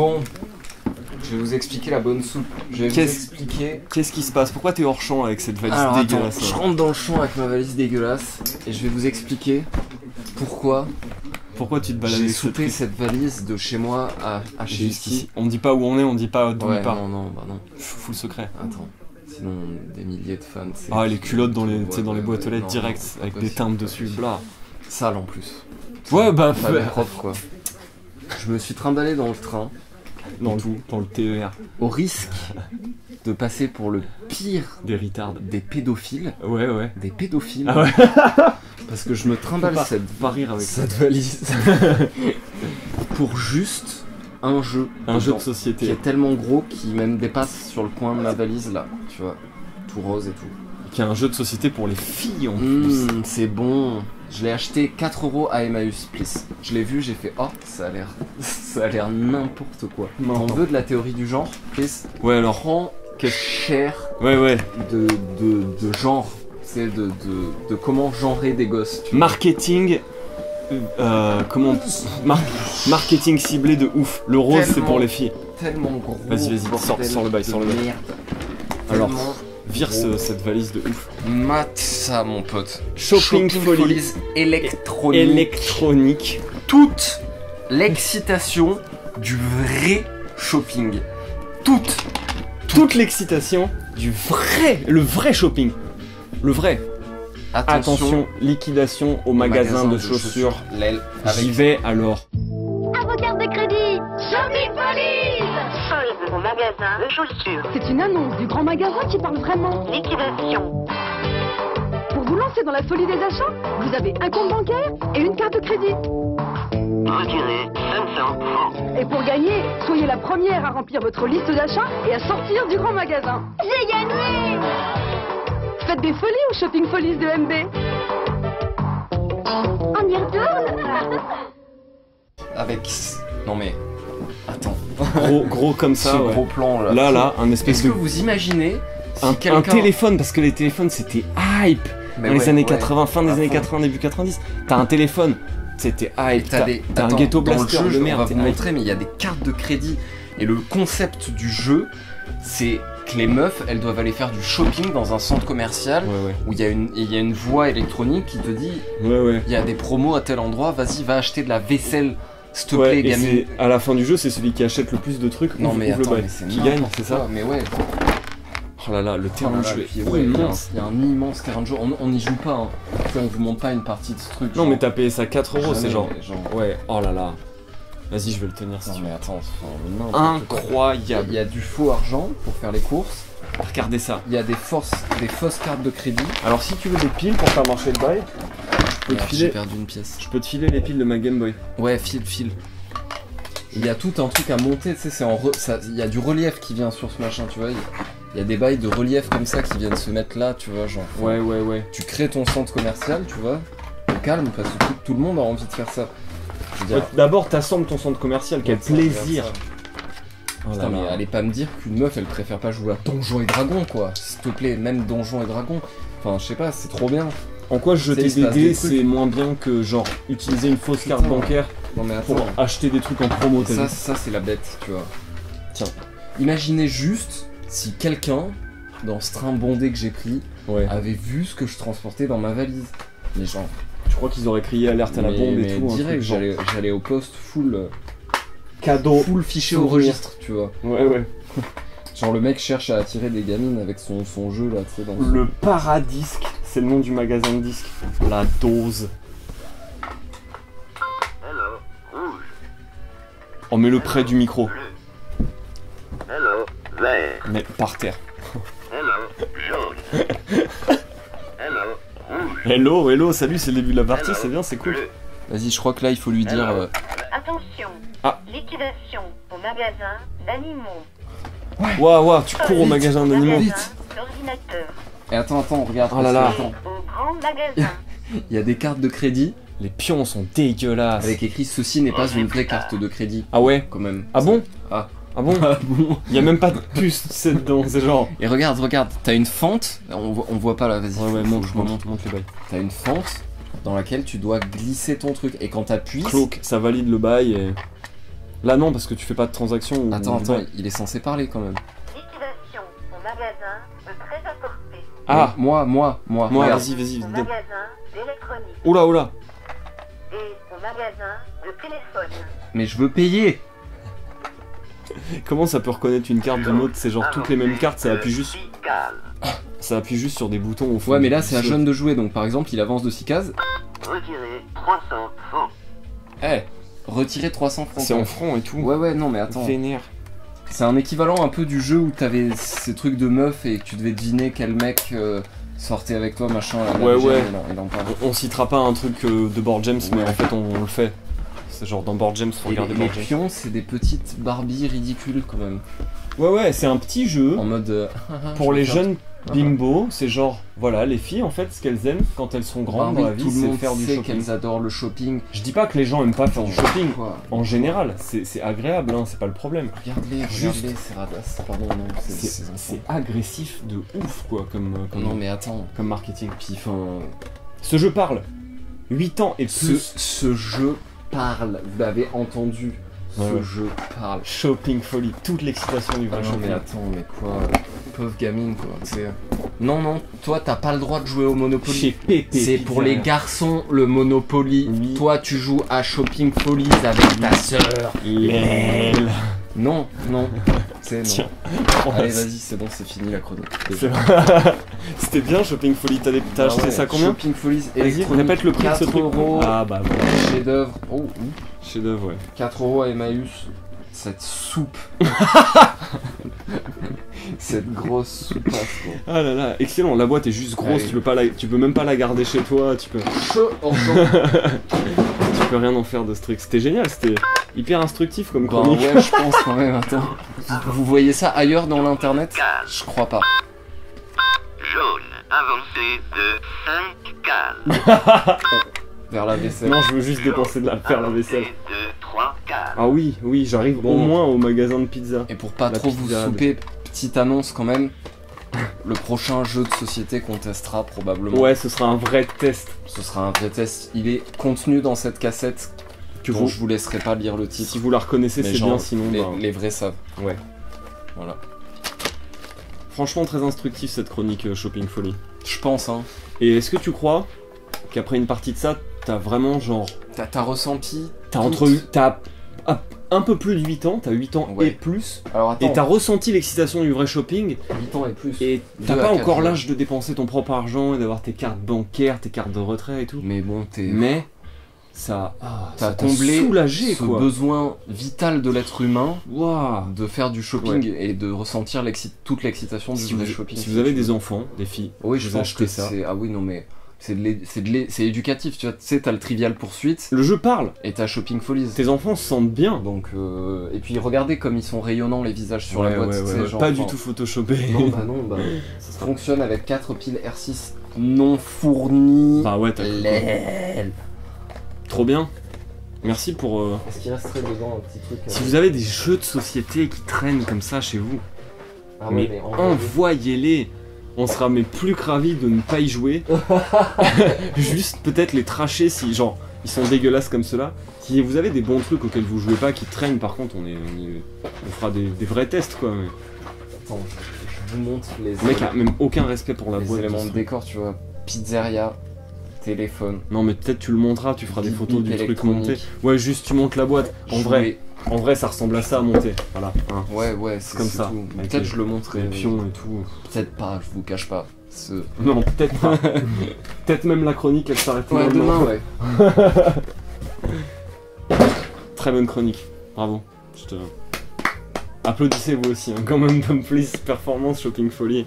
Bon, je vais vous expliquer la bonne soupe. Je vais vous expliquer... Qu'est-ce qui se passe? Pourquoi t'es hors champ avec cette valise dégueulasse? Attends, je rentre dans le champ avec ma valise dégueulasse et je vais vous expliquer pourquoi tu te balades j'ai avec soupé cette valise de chez moi à chez Jusqu'ici. On dit pas où on est, on dit pas d'où il part. Non, bah non. Full secret. Attends, sinon des milliers de fans. Ah, les culottes dans les boîtes aux lettres direct avec des teintes dessus, bla. Sale en plus. Ouais, bah propre quoi. Je me suis trimballé dans le train. Dans le TER. Au risque de passer pour le pire des retards. Des pédophiles. Ouais. Des pédophiles. Ah ouais. Parce que je me trimballe pas rire avec cette valise. Pour juste un jeu. Un jeu de société. Qui est tellement gros qu'il même dépasse sur le coin de ma valise là. Tu vois. Tout rose et tout. Qui est un jeu de société pour les filles en plus. C'est bon. Je l'ai acheté 4 € à Emmaüs, please. Je l'ai vu, j'ai fait oh, ça a l'air n'importe quoi. On veut de la théorie du genre, please. Ouais, alors prends cher ouais. de genre, c'est de comment genrer des gosses. Marketing marketing ciblé de ouf. Le rose c'est pour les filles. Tellement gros. Vas-y, sors le bail, merde. Alors vire cette valise de ouf. Mate ça mon pote. Shopping Folies électronique. Toute l'excitation du vrai shopping. Toute l'excitation le vrai shopping. Le vrai. Attention, liquidation au magasin de chaussures. J'y vais alors. À vos cartes de crédit, Shopping Folies. Solde au magasin de chaussures. C'est une annonce du grand magasin qui parle vraiment. Liquidation. Pour vous lancer dans la folie des achats, vous avez un compte bancaire et une carte de crédit. Retirez 500 francs. Et pour gagner, soyez la première à remplir votre liste d'achats et à sortir du grand magasin. J'ai gagné! Faites des folies au Shopping Folies de MB. On y retourne? Avec... Non mais... Attends. Gros comme ça, ce gros plan là. Là, un espèce Est-ce que vous imaginez si un téléphone, parce que les téléphones c'était hype dans les années 80, fin des années 80, début 90. T'as un téléphone, c'était hype. T'as un ghetto blaster de merde. On va vous montrer, mais il y a des cartes de crédit. Et le concept du jeu, c'est que les meufs, elles doivent aller faire du shopping dans un centre commercial où il y a une voix électronique qui te dit il y a des promos à tel endroit, vas-y, va acheter de la vaisselle. S'il te plaît, gamine. À la fin du jeu, c'est celui qui achète le plus de trucs qui gagne, c'est ça? Mais ouais. Oh là là, le terrain de jeu est immense. Il y a un immense terrain de jeu. On n'y joue pas. On vous montre pas une partie de ce truc. Non, mais t'as payé ça 4 €, c'est genre. Ouais, oh là là. Vas-y, je vais le tenir si tu veux. Mais attends, incroyable. Il y a du faux argent pour faire les courses. Regardez ça. Il y a des fausses cartes de crédit. Alors, si tu veux des piles pour faire marcher le bail, j'ai perdu une pièce. Je peux te filer les piles de ma Game Boy. Ouais, file. Il y a tout un truc à monter, tu sais, il y a du relief qui vient sur ce machin, tu vois. Il y a des bails de relief comme ça qui viennent se mettre là, tu vois, genre. Ouais. Tu crées ton centre commercial, tu vois, au calme, parce que tout le monde a envie de faire ça. D'abord, t'assembles ton centre commercial, quel plaisir. Putain, mais allez pas me dire qu'une meuf, elle préfère pas jouer à Donjons et Dragons, quoi. S'il te plaît, même Donjons et Dragons. Enfin, je sais pas, c'est trop bien. En quoi jeter des dés, c'est moins bien que genre utiliser une fausse carte bancaire pour acheter des trucs en promo. Ça c'est la bête, tu vois. Tiens, imaginez juste si quelqu'un, dans ce train bondé que j'ai pris, avait vu ce que je transportais dans ma valise. Mais genre... Tu crois qu'ils auraient crié alerte à la bombe et tout? Direct, j'allais au poste full... cadeau. Full fichier au registre, tu vois. Ouais. Genre le mec cherche à attirer des gamines avec son jeu là, tu sais. Le Paradisque, c'est le nom du magasin de disques. La dose. Hello, rouge. On met le près du micro. Bleu. Hello, vert. Mais par terre. Hello, jaune. Hello, rouge. Hello, salut, c'est le début de la partie, c'est bien, c'est cool. Bleu. Vas-y, je crois que là il faut lui dire... Attention, liquidation au magasin d'animaux. Waouh, tu cours au magasin d'animaux. Vite. D'ordinateur. Et attends, regarde. Oh là là. Au grand magasin. Il y a des cartes de crédit. Les pions sont dégueulasses. Avec écrit ceci n'est pas une vraie carte de crédit. Ah ouais? Quand même. Ah bon? Ah bon? Il y a même pas de puce, c'est dedans, c'est genre... Et regarde, t'as une fente, on voit pas là, vas-y. Ouais, monte les bails. T'as une fente dans laquelle tu dois glisser ton truc, et quand t'appuies... Cloak, ça valide le bail et... Là non, parce que tu fais pas de transaction. Attends, il est censé parler quand même. Liquidation au magasin de prêt-à-porter. Ah, moi. Vas-y. Magasin d'électronique. Oula. Et au magasin de téléphone. Mais je veux payer. Comment ça peut reconnaître une carte d'une autre? C'est genre toutes les mêmes cartes, ça appuie juste. Ça appuie juste sur des boutons au fond. Ouais, mais là c'est à Jaune de jouer, donc par exemple il avance de 6 cases. Retirer 300 francs. Retirer 300 francs. C'est en francs et tout. Ouais, non mais attends. Vénère. C'est un équivalent un peu du jeu où t'avais ces trucs de meufs et que tu devais deviner quel mec sortait avec toi, machin. Ouais. Il en parle. On citera pas un truc de Board James, mais en fait on le fait. C'est genre dans Board James, faut regarder Board James. Les pions, c'est des petites Barbies ridicules quand même. Ouais, c'est un petit jeu. En mode. Pour les jeunes bimbo, c'est genre, voilà, les filles en fait, ce qu'elles aiment quand elles sont grandes dans la vie, c'est faire du shopping. Qu'elles adorent le shopping. Je dis pas que les gens aiment pas faire du shopping, quoi. En général, c'est agréable, hein, c'est pas le problème. Regardez, c'est radasse. Pardon, non, c'est agressif de ouf, quoi, comme non, mais attends. Comme marketing. Puis, ce jeu parle. 8 ans et plus. Ce jeu parle, vous l'avez entendu. Ce jeu parle. Shopping folie, toute l'excitation du vrai shopping. Mais attends, mais quoi, pauvre gamine quoi, t'sais. Non, toi t'as pas le droit de jouer au Monopoly. Chez Pépé. C'est pour les garçons le Monopoly. Oui. Toi tu joues à Shopping Follies avec ta sœur. Non. Tiens. Allez vas-y, c'est bon, c'est fini la chrono. C'était bien Shopping Follies, t'as acheté ça combien? Shopping Follies, vas-y, répète le prix de ce truc. 4 €. Ah bah voilà. Chef d'œuvre. Oh, chef d'œuvre, ouais. 4 € à Emmaüs. Cette soupe. Cette grosse soupasse quoi. Ah là là, excellent, la boîte est juste grosse, tu peux même pas la garder chez toi, tu peux rien en faire de ce truc. C'était génial, c'était hyper instructif comme chronique. Ouais, je pense quand même, attends. Vous voyez ça ailleurs dans l'internet? Je crois pas. Jaune, avancé de 5 cases. Vers la vaisselle. Non, je veux juste dépenser faire la vaisselle. De 3 cases. Ah oui, j'arrive au moins au magasin de pizza. Et pour pas trop vous souper, petite annonce quand même. Le prochain jeu de société qu'on testera probablement. Ouais, ce sera un vrai test. Il est contenu dans cette cassette que je vous laisserai pas lire le titre. Si vous la reconnaissez, c'est bien, sinon... Les vrais savent. Ouais. Voilà. Franchement, très instructif cette chronique Shopping Follies. Je pense, hein. Et est-ce que tu crois qu'après une partie de ça, t'as vraiment genre... T'as ressenti... T'as un peu plus de 8 ans, t'as 8 ans et plus, et t'as ressenti l'excitation du vrai shopping. 8 ans et plus. Et t'as pas encore l'âge de dépenser ton propre argent et d'avoir tes cartes bancaires, tes cartes de retrait et tout. Mais bon, ça t'as comblé soulagé, ce besoin vital de l'être humain de faire du shopping et de ressentir toute l'excitation du vrai shopping. Si vous avez des enfants, des filles, je pense que ça. Ah oui, non mais... C'est éducatif, tu sais, t'as le Trivial Poursuite. Le jeu parle. Et t'as Shopping Follies. Tes enfants se sentent bien. Donc, et puis regardez comme ils sont rayonnants les visages sur la boîte. Genre, pas du tout photoshopé. Non, ça fonctionne avec 4 piles R6 non fournies. Bah ouais, t'as Trop bien. Merci pour... Est-ce qu'il resterait dedans un petit truc Si vous avez des jeux de société qui traînent comme ça chez vous, mais envoyez-les. On sera plus que ravis de ne pas y jouer. Juste peut-être les tracher si genre ils sont dégueulasses comme cela. Si vous avez des bons trucs auxquels vous jouez pas qui traînent, par contre on fera des vrais tests quoi. Mais... Attends, je vous montre les... Le mec a même aucun respect pour la boîte. Les éléments de décor, tu vois. Pizzeria, téléphone. Non mais peut-être tu le montreras, tu feras des photos du truc monté. Ouais, juste tu montes la boîte. En vrai, ça ressemble à ça à monter. Voilà. Hein. Ouais, c'est comme ça. Peut-être je le montrerai. Les pions et tout. Peut-être pas, je vous cache pas. Non, peut-être pas. Peut-être même la chronique, elle s'arrête demain, ouais. Très bonne chronique. Bravo. Applaudissez vous aussi. Hein. Quand même, Please, performance Shopping Follies.